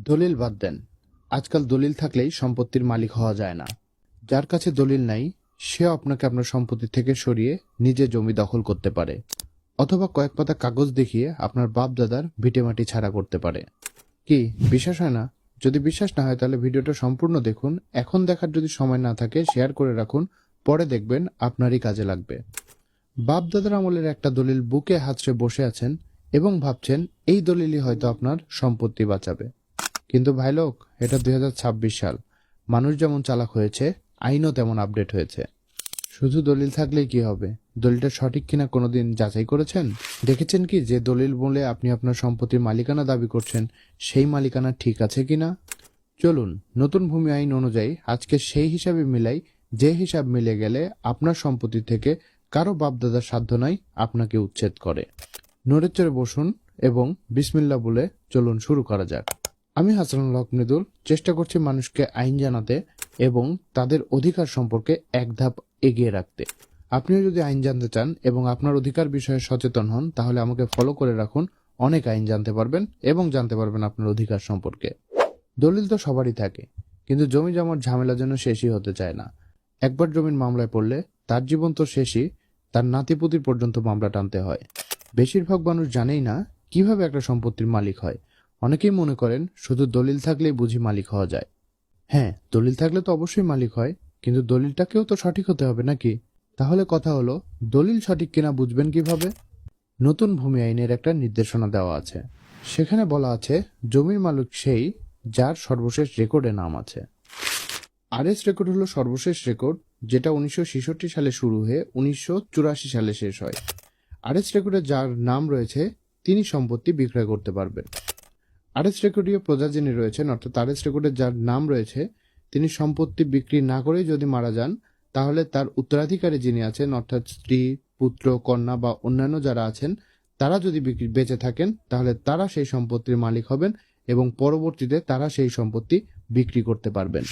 দলিল বাদ দেন। আজকাল দলিল থাকলেই সম্পত্তির মালিক হওয়া যায় না। যার কাছে দলিল নাই সেও আপনাকে আপনার সম্পত্তি থেকে সরিয়ে নিজে জমি দখল করতে পারে, অথবা কয়েক পাতা কাগজ দেখিয়ে আপনার বাপ দাদার ভিটেমাটি ছাড়া করতে পারে। কি বিশ্বাস হয় না? যদি বিশ্বাস না হয় তাহলে ভিডিওটা সম্পূর্ণ দেখুন। এখন দেখার যদি সময় না থাকে শেয়ার করে রাখুন, পরে দেখবেন আপনারই কাজে লাগবে। বাপ দাদার আমলের একটা দলিল বুকে হাতড়ে বসে আছেন এবং ভাবছেন এই দলিলই হয়তো আপনার সম্পত্তি বাঁচাবে। কিন্তু ভাই লোক, এটা 2026 সাল। মানুষ যেমন চালাক হয়েছে, আইনও তেমন আপডেট হয়েছে। শুধু দলিল থাকলেই কি হবে? দলিলটা সঠিক কিনা কোনোদিন যাচাই করেছেন? দেখেছেন কি যে দলিল বলে আপনি আপনার সম্পত্তির মালিকানা দাবি করছেন সেই মালিকানা ঠিক আছে কিনা? চলুন নতুন ভূমি আইন অনুযায়ী আজকে সেই হিসাবে মিলাই, যে হিসাব মিলে গেলে আপনার সম্পত্তি থেকে কারো বাপদাদার সাধ্য নাই আপনাকে উচ্ছেদ করে। নড়ে চড়ে বসুন এবং বিসমিল্লাহ বলে চলুন শুরু করা যাক। আমি হাসানুল হক মৃদুল, চেষ্টা করছি মানুষকে আইন জানাতে এবং তাদের অধিকার সম্পর্কে এক ধাপ এগিয়ে রাখতে। আপনিও যদি আইন জানতে চান এবং আপনার অধিকার বিষয়ে সচেতন হন তাহলে আমাকে ফলো করে রাখুন। অনেক আইন জানতে পারবেন এবং জানতে পারবেন আপনার অধিকার সম্পর্কে। দলিল তো সবারই থাকে, কিন্তু জমি জমার ঝামেলা যেন শেষই হতে চায় না। একবার জমির মামলায় পড়লে তার জীবন তো শেষই, তার নাতিপুতির পর্যন্ত মামলা টানতে হয়। বেশিরভাগ মানুষ জানেই না কিভাবে একটা সম্পত্তির মালিক হয়। অনেকেই মনে করেন শুধু দলিল থাকলেই বুঝি মালিক হওয়া যায়। হ্যাঁ, দলিল থাকলে তো অবশ্যই মালিক হয়, কিন্তু দলিলটাকেও তো সঠিক হতে হবে নাকি? তাহলে কথা হলো, দলিল সঠিক কিনা বুঝবেন কিভাবে? নতুন ভূমি আইনের একটা নির্দেশনা দেওয়া আছে। সেখানে বলা আছে জমির মালিক সেই যার সর্বশেষ রেকর্ডে নাম আছে। আরএস রেকর্ড হলো সর্বশেষ রেকর্ড, যেটা 1966 সালে শুরু হয়ে 1984 সালে শেষ হয়। আরএস রেকর্ডে যার নাম রয়েছে তিনি সম্পত্তি বিক্রয় করতে পারবেন। আরএস রেকর্ডীয় প্রজা যিনি রয়েছেন, অর্থাৎ আরএস রেকর্ডে যার নাম রয়েছে তিনি সম্পত্তি বিক্রি না করেই যদি মারা যান তাহলে তার উত্তরাধিকারী যিনি আছেন, অর্থাৎ স্ত্রী, পুত্র, কন্যা বা অন্যান্য যারা আছেন তারা যদি বেঁচে থাকেন তাহলে তারা সেই সম্পত্তির মালিক হবেন এবং পরবর্তীতে তারা সেই সম্পত্তি বিক্রি করতে পারবেন।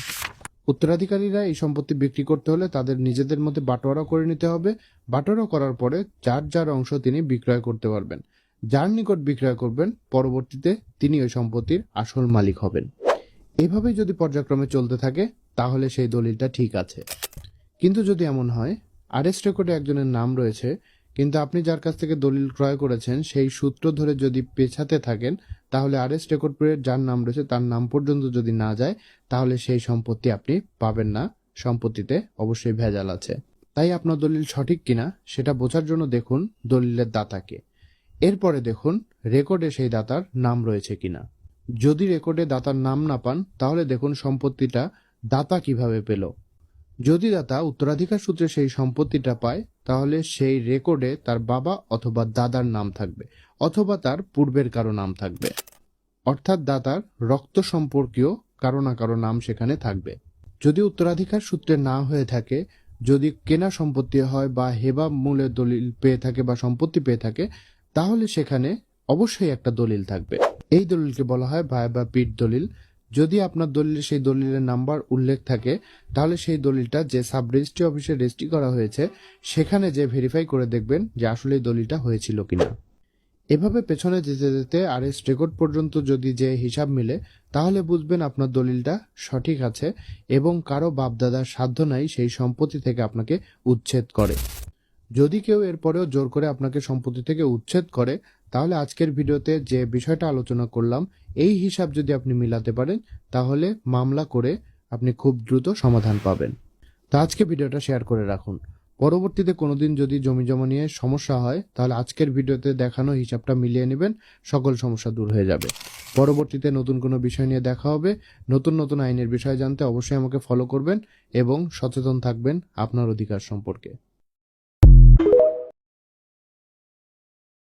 উত্তরাধিকারীরা এই সম্পত্তি বিক্রি করতে হলে তাদের নিজেদের মধ্যে বাটোয়ারা করে নিতে হবে। বাটোয়ারা করার পরে যার যার অংশ তিনি বিক্রয় করতে পারবেন। যার নিকট বিক্রয় করবেন পরবর্তীতে তিনি ওই সম্পত্তির আসল মালিক হবেন। এইভাবেই যদি পর্যায়ক্রমে চলতে থাকে তাহলে সেই দলিলটা ঠিক আছে। কিন্তু যদি এমন হয় আরএস রেকর্ডে একজনের নাম রয়েছে কিন্তু আপনি যার কাছ থেকে দলিল ক্রয় করেছেন সেই সূত্র ধরে যদি পেছাতে থাকেন তাহলে আরএস রেকর্ড যার নাম রয়েছে তার নাম পর্যন্ত যদি না যায় তাহলে সেই সম্পত্তি আপনি পাবেন না। সম্পত্তিতে অবশ্যই ভেজাল আছে। তাই আপনার দলিল সঠিক কিনা সেটা বোঝার জন্য দেখুন দলিলের দাতাকে। এরপরে দেখুন রেকর্ডে সেই দাতার নাম রয়েছে কিনা। যদি রেকর্ডে দাতার নাম না পান তাহলে দেখুন সম্পত্তিটা দাতা কিভাবে পেল। যদি দাতা উত্তরাধিকার সূত্রে সেই সম্পত্তিটা পায় তাহলে সেই রেকর্ডে তার বাবা অথবা দাদার নাম থাকবে অথবা তার পূর্বের কারো নাম থাকবে, অর্থাৎ দাতার রক্ত সম্পর্কীয় কারো না কারো নাম সেখানে থাকবে। যদি উত্তরাধিকার সূত্রে না হয়ে থাকে, যদি কেনা সম্পত্তি হয় বা হেবা মূলে দলিল পেয়ে থাকে বা সম্পত্তি পেয়ে থাকে তাহলে সেখানে অবশ্যই একটা দলিল থাকবে। এই দলিলকে বলা হয় ভাই বা পিঠ দলিল। যদি আপনার দলিলে সেই দলিলের নাম্বার উল্লেখ থাকে তাহলে সেই দলিলটা যে সাব রেজিস্ট্রি অফিসে রেজিস্ট্রি করা হয়েছে সেখানে যে ভেরিফাই করে দেখবেন যে আসলে এই দলিলটা হয়েছিল কিনা। এভাবে পেছনে যেতে যেতে আরএস রেকর্ড পর্যন্ত যদি যে হিসাব মিলে তাহলে বুঝবেন আপনার দলিলটা সঠিক আছে এবং কারো বাপদাদার সাধ্য নাই সেই সম্পত্তি থেকে আপনাকে উচ্ছেদ করে। যদি কেউ এরপরেও জোর করে আপনাকে সম্পত্তি থেকে উচ্ছেদ করে তাহলে আজকের ভিডিওতে যে বিষয়টা আলোচনা করলাম এই হিসাব যদি আপনি মিলাতে পারেন তাহলে মামলা করে আপনি খুব দ্রুত সমাধান পাবেন। তা আজকে ভিডিওটা শেয়ার করে রাখুন। পরবর্তীতে কোনোদিন যদি জমি জমা নিয়ে সমস্যা হয় তাহলে আজকের ভিডিওতে দেখানো হিসাবটা মিলিয়ে নেবেন, সকল সমস্যা দূর হয়ে যাবে। পরবর্তীতে নতুন কোনো বিষয় নিয়ে দেখা হবে। নতুন নতুন আইনের বিষয় জানতে অবশ্যই আমাকে ফলো করবেন এবং সচেতন থাকবেন আপনার অধিকার সম্পর্কে।